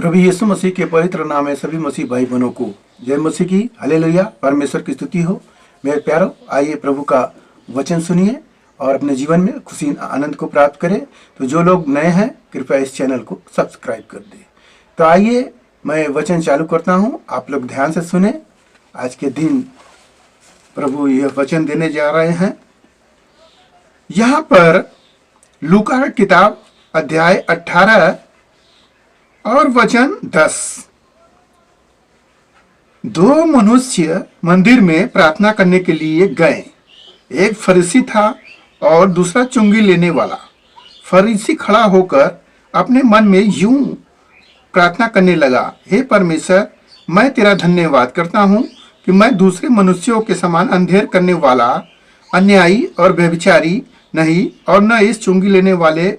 प्रभु यीशु मसीह के पवित्र नाम में सभी मसीह भाई बहनों को जय मसीह की। हालेलुया। परमेश्वर की स्तुति हो। मेरे प्यारों, आइए प्रभु का वचन सुनिए और अपने जीवन में खुशी आनंद को प्राप्त करें। तो जो लोग नए हैं कृपया इस चैनल को सब्सक्राइब कर दें। तो आइए मैं वचन चालू करता हूं, आप लोग ध्यान से सुने। आज के दिन प्रभु यह वचन देने जा रहे हैं। यहाँ पर लूका की किताब अध्याय 18 और वचन 10। दो मनुष्य मंदिर में प्रार्थना करने के लिए गए। एक फरीसी था और दूसरा चुंगी लेने वाला। फरीसी खड़ा होकर अपने मन में यूं प्रार्थना करने लगा, हे परमेश्वर, मैं तेरा धन्यवाद करता हूँ कि मैं दूसरे मनुष्यों के समान अंधेर करने वाला, अन्यायी और व्यभिचारी नहीं, और न इस चुंगी लेने वाले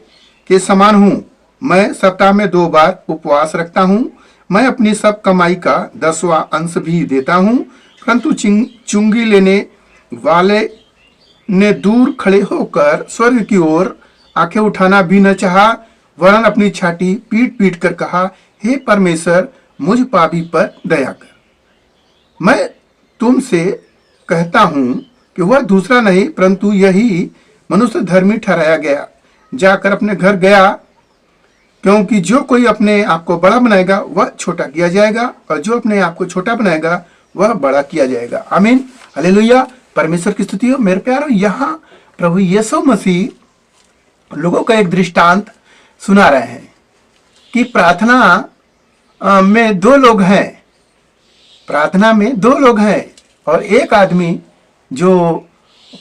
के समान हूँ। मैं सप्ताह में 2 बार उपवास रखता हूँ। मैं अपनी सब कमाई का 10वां अंश भी देता हूँ। परंतु चुंगी लेने वाले ने दूर खड़े होकर स्वर्ग की ओर आंखें उठाना भी न चाहा, वरन अपनी छाती पीट पीट कर कहा, हे परमेश्वर, मुझ पापी पर दया कर। मैं तुमसे कहता हूँ कि वह दूसरा नहीं परंतु यही मनुष्य धर्मी ठहराया गया। जाकर अपने घर गया, क्योंकि जो कोई अपने आप को बड़ा बनाएगा वह छोटा किया जाएगा, और जो अपने आप को छोटा बनाएगा वह बड़ा किया जाएगा। आमीन। हालेलुया। परमेश्वर की स्तुति हो। मेरे प्यारों, यहाँ प्रभु यीशु मसीह लोगों का एक दृष्टांत सुना रहे हैं कि प्रार्थना में 2 लोग हैं। प्रार्थना में 2 लोग हैं, और एक आदमी जो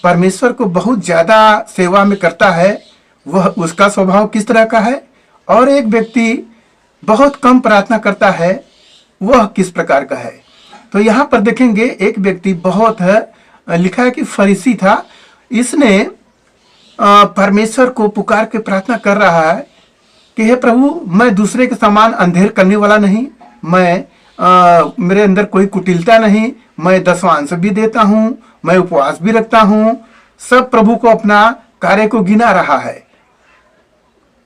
परमेश्वर को बहुत ज्यादा सेवा में करता है, वह उसका स्वभाव किस तरह का है, और एक व्यक्ति बहुत कम प्रार्थना करता है, वह किस प्रकार का है। तो यहाँ पर देखेंगे, एक व्यक्ति बहुत लिखा है कि फरीसी था। इसने परमेश्वर को पुकार के प्रार्थना कर रहा है कि हे प्रभु, मैं दूसरे के समान अंधेर करने वाला नहीं, मैं मेरे अंदर कोई कुटिलता नहीं, मैं 10वां अंश भी देता हूँ, मैं उपवास भी रखता हूँ। सब प्रभु को अपना कार्य को गिना रहा है।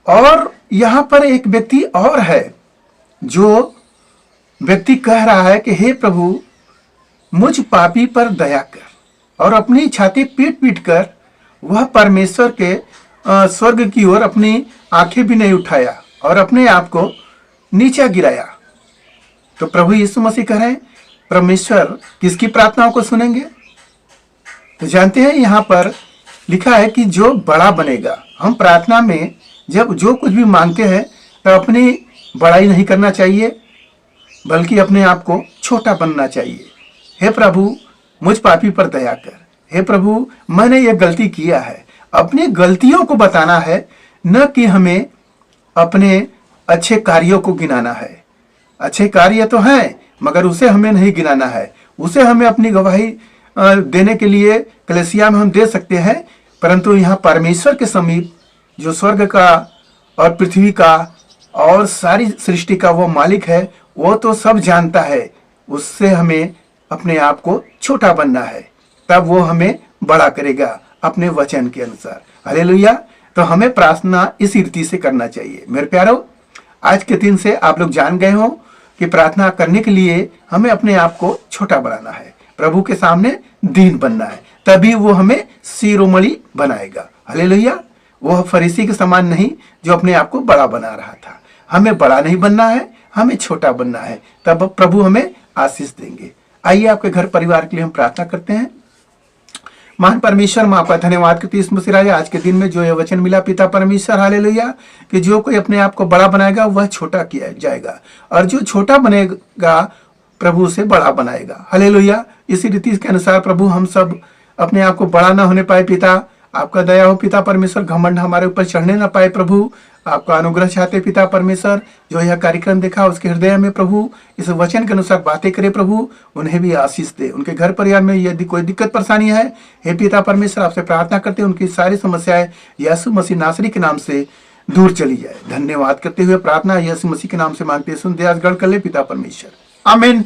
और यहाँ पर एक व्यक्ति और है, जो व्यक्ति कह रहा है कि हे प्रभु, मुझ पापी पर दया कर, और अपनी छाती पीट पीट कर वह परमेश्वर के स्वर्ग की ओर अपनी आंखें भी नहीं उठाया और अपने आप को नीचे गिराया। तो प्रभु यीशु मसीह कह रहे हैं, परमेश्वर किसकी प्रार्थनाओं को सुनेंगे? तो जानते हैं, यहाँ पर लिखा है कि जो बड़ा बनेगा। हम प्रार्थना में जब जो कुछ भी मांगते हैं तो अपनी बड़ाई नहीं करना चाहिए, बल्कि अपने आप को छोटा बनना चाहिए। हे प्रभु, मुझ पापी पर दया कर। हे प्रभु, मैंने ये गलती किया है। अपनी गलतियों को बताना है, न कि हमें अपने अच्छे कार्यों को गिनाना है। अच्छे कार्य तो हैं, मगर उसे हमें नहीं गिनाना है। उसे हमें अपनी गवाही देने के लिए कलीसिया में हम दे सकते हैं, परंतु यहाँ परमेश्वर के समीप, जो स्वर्ग का और पृथ्वी का और सारी सृष्टि का वो मालिक है, वो तो सब जानता है। उससे हमें अपने आप को छोटा बनना है, तब वो हमें बड़ा करेगा अपने वचन के अनुसार। हालेलुया। तो हमें प्रार्थना इस रीति से करना चाहिए। मेरे प्यारों, आज के दिन से आप लोग जान गए हो कि प्रार्थना करने के लिए हमें अपने आप को छोटा बनाना है, प्रभु के सामने दीन बनना है, तभी वो हमें शिरोमणि बनाएगा। हालेलुया। वह फरीसी के समान नहीं जो अपने आप को बड़ा बना रहा था। हमें बड़ा नहीं बनना है, हमें छोटा बनना है, तब प्रभु हमें आशीष देंगे। आइए आपके घर परिवार के लिए हम प्रार्थना करते हैं। महान परमेश्वर, मैं आपका धन्यवाद करती हूँ इस मसीह राजा, आज के दिन में जो ये वचन मिला पिता परमेश्वर, हालेलुया, कि जो कोई अपने आप को बड़ा बनाएगा वह छोटा किया जाएगा, और जो छोटा बनेगा प्रभु से बड़ा बनाएगा। हालेलुया। इसी रीति के अनुसार प्रभु हम सब अपने आप को बड़ा ना होने पाए। पिता, आपका दया हो पिता परमेश्वर, घमंड हमारे ऊपर चढ़ने ना पाए। प्रभु, आपका अनुग्रह चाहते पिता परमेश्वर, जो यह कार्यक्रम देखा उसके हृदय में प्रभु इस वचन के अनुसार बातें करे। प्रभु, उन्हें भी आशीष दे। उनके घर परिवार में यदि कोई दिक्कत परेशानी है, हे पिता परमेश्वर, आपसे प्रार्थना करते हैं उनकी सारी समस्याएं यीशु मसीह नासरी के नाम से दूर चली जाए। धन्यवाद करते हुए प्रार्थना यीशु मसीह के नाम से मांगते हैं, सुन दयास गढ़ कर ले पिता परमेश्वर। आमीन।